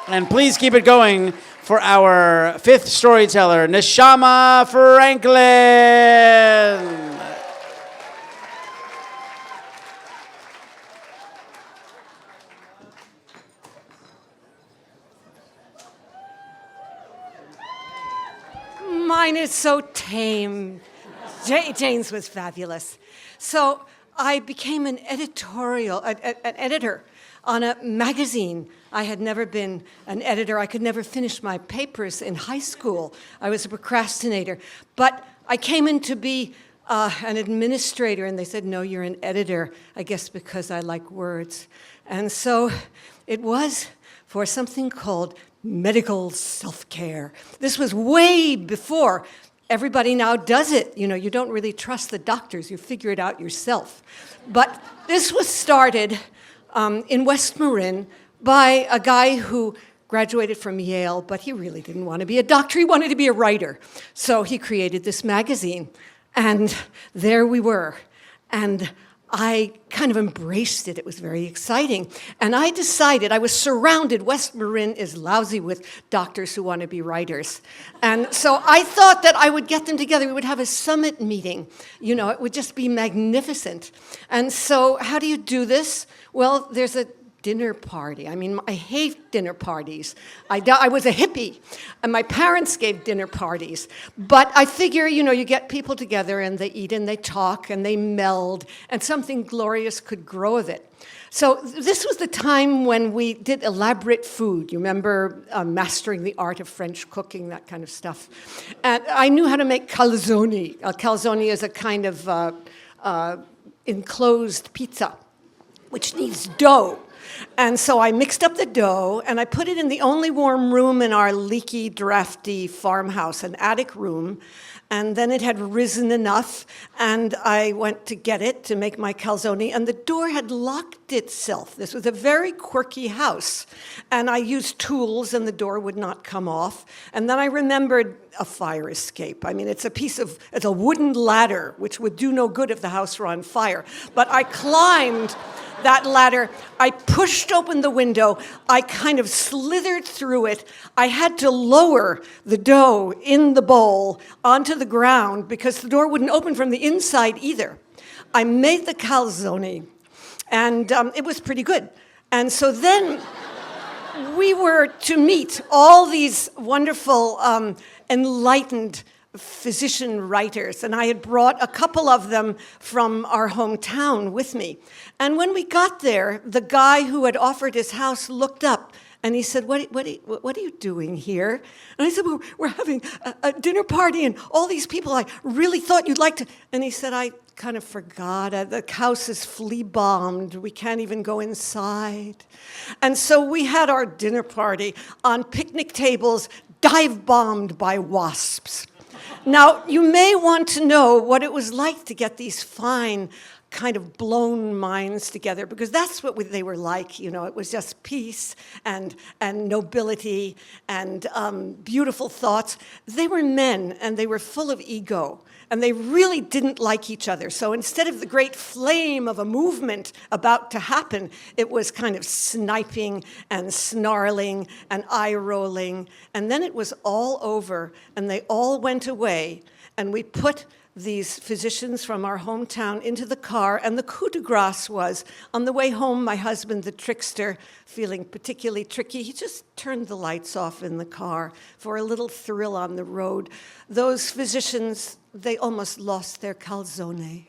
And please keep it going for our fifth storyteller, Neshama Franklin. Mine is so tame. Jane's was fabulous. So I became an editor on a magazine. I had never been an editor. I could never finish my papers in high school. I was a procrastinator. But I came in to be an administrator, and they said, no, you're an editor, I guess because I like words. And so it was for something called medical self-care. This was way before everybody now does it. You know, you don't really trust the doctors. You figure it out yourself. But this was started in West Marin by a guy who graduated from Yale, but he really didn't want to be a doctor. He wanted to be a writer. So he created this magazine. And there we were. And I kind of embraced it. It was very exciting. And I decided, I was surrounded, West Marin is lousy with doctors who want to be writers. And so I thought that I would get them together. We would have a summit meeting. You know, it would just be magnificent. And so how do you do this? Well, there's a dinner party. I mean, I hate dinner parties. I was a hippie, and my parents gave dinner parties. But I figure, you know, you get people together, and they eat, and they talk, and they meld, and something glorious could grow of it. So this was the time when we did elaborate food. You remember mastering the art of French cooking, that kind of stuff. And I knew how to make calzone. Calzone is a kind of enclosed pizza, which needs dough. And so I mixed up the dough, and I put it in the only warm room in our leaky, drafty farmhouse, an attic room. And then it had risen enough, and I went to get it to make my calzone, and the door had locked itself. This was a very quirky house. And I used tools, and the door would not come off. And then I remembered a fire escape. I mean, it's a wooden ladder, which would do no good if the house were on fire. But I climbed that ladder, I pushed open the window, I kind of slithered through it. I had to lower the dough in the bowl onto the ground because the door wouldn't open from the inside either. I made the calzone, and it was pretty good. And so then we were to meet all these wonderful, enlightened physician writers, and I had brought a couple of them from our hometown with me. And when we got there, the guy who had offered his house looked up, and he said, what are you doing here? And I said, well, we're having a dinner party, and all these people, I really thought you'd like to. And he said, I kind of forgot. The house is flea-bombed. We can't even go inside. And so we had our dinner party on picnic tables, dive-bombed by wasps. Now, you may want to know what it was like to get these fine, kind of blown minds together, because that's what they were like. You know, it was just peace and nobility and beautiful thoughts. They were men, and they were full of ego, and they really didn't like each other. So instead of the great flame of a movement about to happen, it was kind of sniping and snarling and eye-rolling. And then it was all over, and they all went away, and we put these physicians from our hometown into the car, and the coup de grace was, on the way home, my husband, the trickster, feeling particularly tricky, he just turned the lights off in the car for a little thrill on the road. Those physicians, they almost lost their calzone.